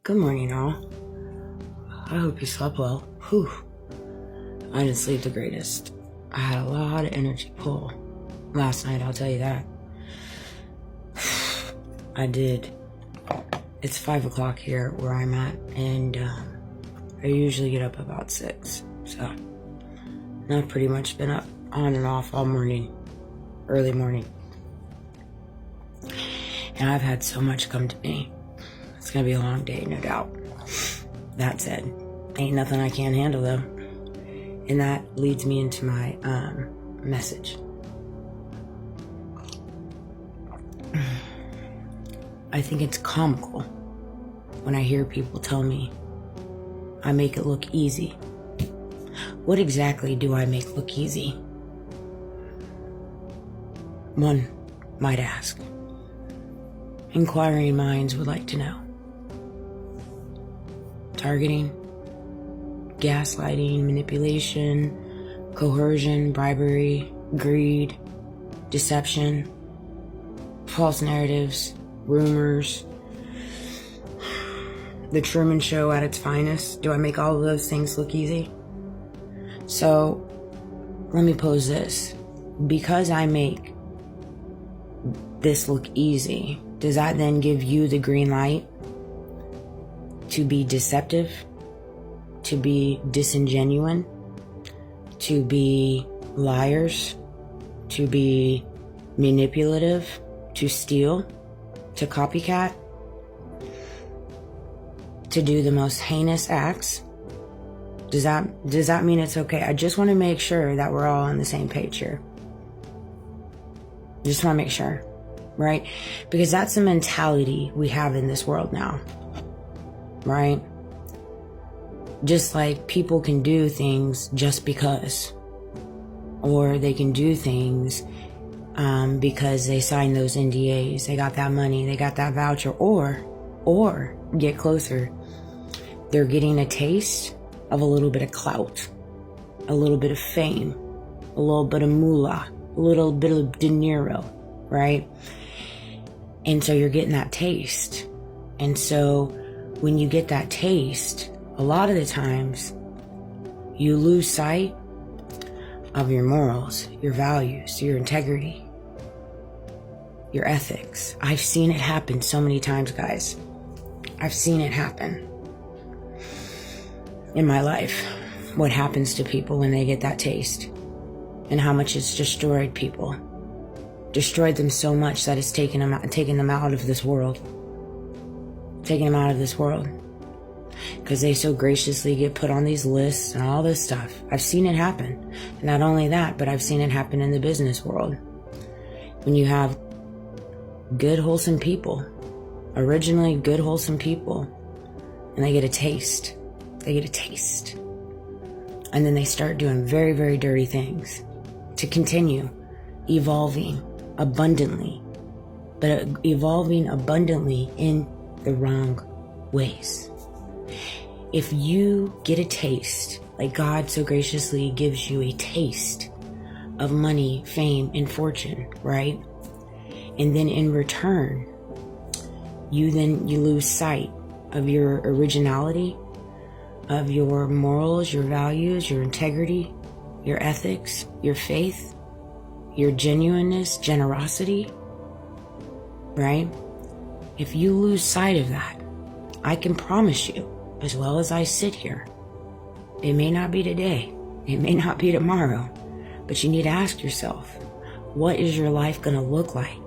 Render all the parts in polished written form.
Good morning, all. I hope you slept well. Whew. I didn't sleep the greatest. I had a lot of energy pull last night, I'll tell you that. I did. It's 5 o'clock here where I'm at, and I usually get up about 6. So I've pretty much been up on and off all morning, early morning. And I've had so much come to me. It's gonna be a long day, no doubt. That said, ain't nothing I can't handle though. And that leads me into my message. I think it's comical when I hear people tell me I make it look easy. What exactly do I make look easy? One might ask. Inquiring minds would like to know. Targeting, gaslighting, manipulation, coercion, bribery, greed, deception, false narratives, rumors, the Truman Show at its finest. Do I make all of those things look easy? So, let me pose this. Because I make this look easy, does that then give you the green light to be deceptive, to be disingenuine, to be liars, to be manipulative, to steal, to copycat, to do the most heinous acts? Does that mean it's okay? I just want to make sure that we're all on the same page here. Just want to make sure, right? Because that's the mentality we have in this world now, right? Just like people can do things just because, or they can do things because they signed those NDAs, they got that money, they got that voucher, or get closer, they're getting a taste of a little bit of clout, a little bit of fame, a little bit of moolah, a little bit of De Niro, right? And so you're getting that taste. And so when you get that taste, a lot of the times you lose sight of your morals, your values, your integrity, your ethics. I've seen it happen so many times, guys. I've seen it happen in my life. What happens to people when they get that taste, and how much it's destroyed people. Destroyed them so much that it's taken them out of this world. Taking them out of this world. Because they so graciously get put on these lists and all this stuff. I've seen it happen. And not only that, but I've seen it happen in the business world. When you have good, wholesome people, originally good, wholesome people, and they get a taste. They get a taste. And then they start doing very, very dirty things to continue evolving abundantly, but evolving abundantly in the wrong ways. If you get a taste, like God so graciously gives you a taste of money, fame, and fortune, right? And then in return, you lose sight of your originality, of your morals, your values, your integrity, your ethics, your faith, your genuineness, generosity, right? If you lose sight of that, I can promise you, as well as I sit here, it may not be today, it may not be tomorrow, but you need to ask yourself, what is your life going to look like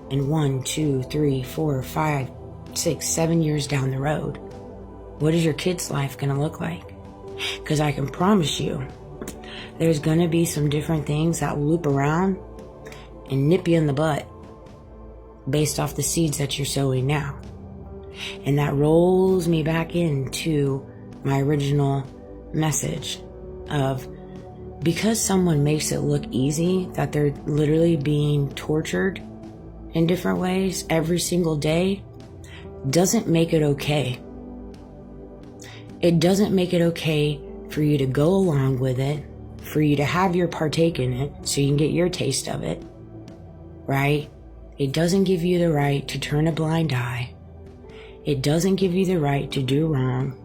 in 1, 2, 3, 4, 5, 6, 7 years down the road? What is your kid's life going to look like? Because I can promise you, there's going to be some different things that loop around and nip you in the butt based off the seeds that you're sowing now. And that rolls me back into my original message of, because someone makes it look easy, that they're literally being tortured in different ways every single day, doesn't make it okay. It doesn't make it okay for you to go along with it, for you to have your partake in it so you can get your taste of it, right? It doesn't give you the right to turn a blind eye It doesn't give you the right to do wrong.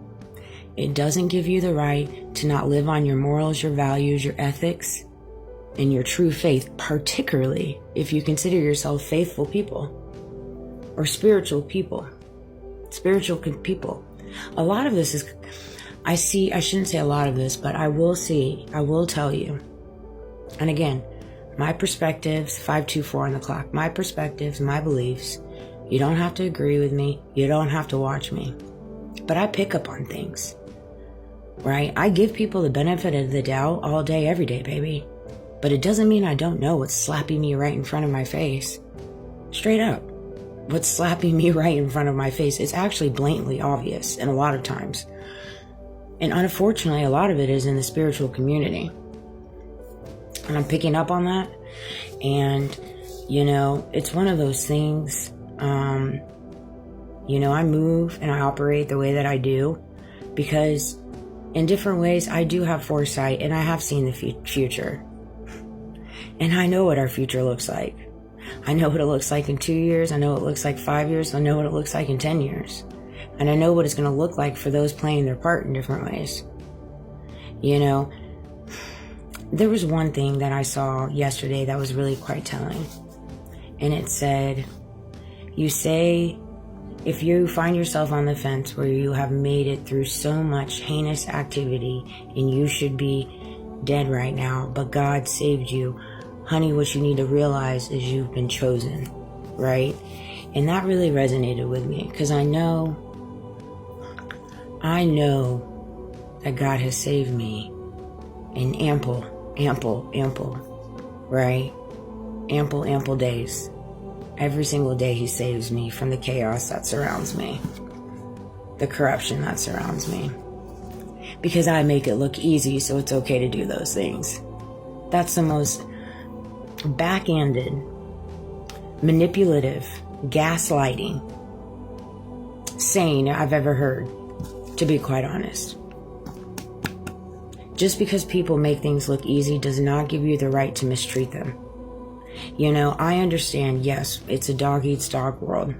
It doesn't give you the right to not live on your morals, your values, your ethics, and your true faith, particularly if you consider yourself faithful people or spiritual people. A lot of this is, I shouldn't say a lot of this, but I will tell you. And again, my perspectives, 524 on the clock, my perspectives, my beliefs. You don't have to agree with me. You don't have to watch me. But I pick up on things, right? I give people the benefit of the doubt all day, every day, baby. But it doesn't mean I don't know what's slapping me right in front of my face. Straight up. What's slapping me right in front of my face is actually blatantly obvious, and a lot of times. And unfortunately, a lot of it is in the spiritual community. And I'm picking up on that. And, it's one of those things, I move and I operate the way that I do because in different ways I do have foresight and I have seen the future. And I know what our future looks like. I know what it looks like in 2 years. I know what it looks like 5 years. I know what it looks like in 10 years. And I know what it's going to look like for those playing their part in different ways. There was one thing that I saw yesterday that was really quite telling. And it said, you say, if you find yourself on the fence where you have made it through so much heinous activity and you should be dead right now, but God saved you, honey, what you need to realize is you've been chosen, right? And that really resonated with me because I know that God has saved me in ample, right? Ample days. Every single day he saves me from the chaos that surrounds me, the corruption that surrounds me. Because I make it look easy, so it's okay to do those things. That's the most back-ended, manipulative, gaslighting saying I've ever heard, to be quite honest. Just because people make things look easy does not give you the right to mistreat them. I understand, yes, it's a dog eats dog world,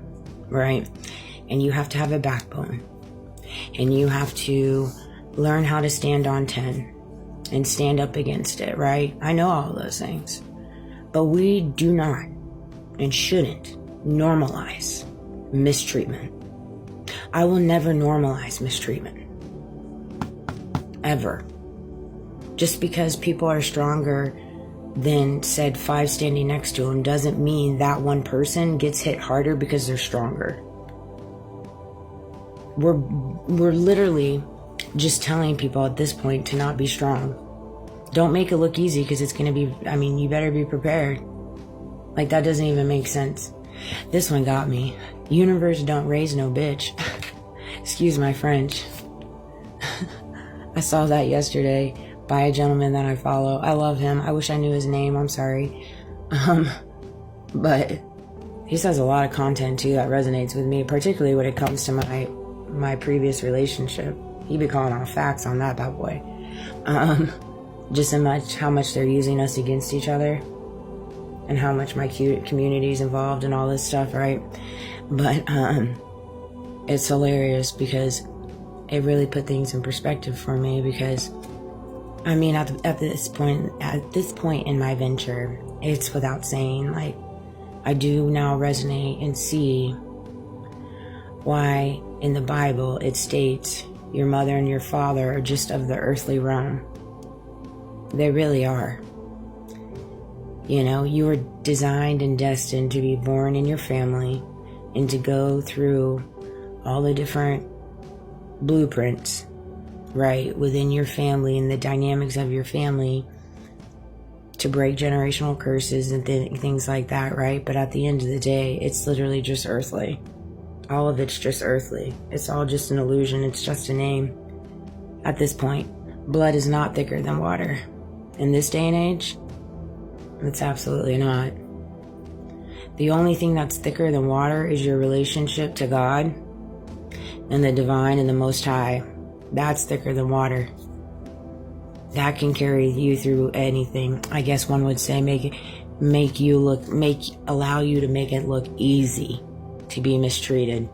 right? And you have to have a backbone. And you have to learn how to stand on 10 and stand up against it, right? I know all of those things. But we do not and shouldn't normalize mistreatment. I will never normalize mistreatment. Ever. Just because people are stronger than said 5 standing next to them doesn't mean that one person gets hit harder because they're stronger. We're literally just telling people at this point to not be strong. Don't make it look easy because it's going to be, you better be prepared. Like, that doesn't even make sense. This one got me. Universe don't raise no bitch. Excuse my French. I saw that yesterday by a gentleman that I follow. I love him. I wish I knew his name. I'm sorry. But he says a lot of content too that resonates with me, particularly when it comes to my previous relationship. He be calling out facts on that bad boy. Just how much they're using us against each other and how much my community's involved in all this stuff, right? But it's hilarious because it really put things in perspective for me because at this point in my venture, it's without saying, like, I do now resonate and see why in the Bible it states your mother and your father are just of the earthly realm. They really are. You were designed and destined to be born in your family and to go through all the different blueprints, right, within your family and the dynamics of your family to break generational curses and things like that, right? But at the end of the day, it's literally just earthly. All of it's just earthly. It's all just an illusion. It's just a name. At this point, blood is not thicker than water. In this day and age, it's absolutely not. The only thing that's thicker than water is your relationship to God and the divine and the Most High. That's thicker than water. That can carry you through anything. I guess one would say allow you to make it look easy to be mistreated.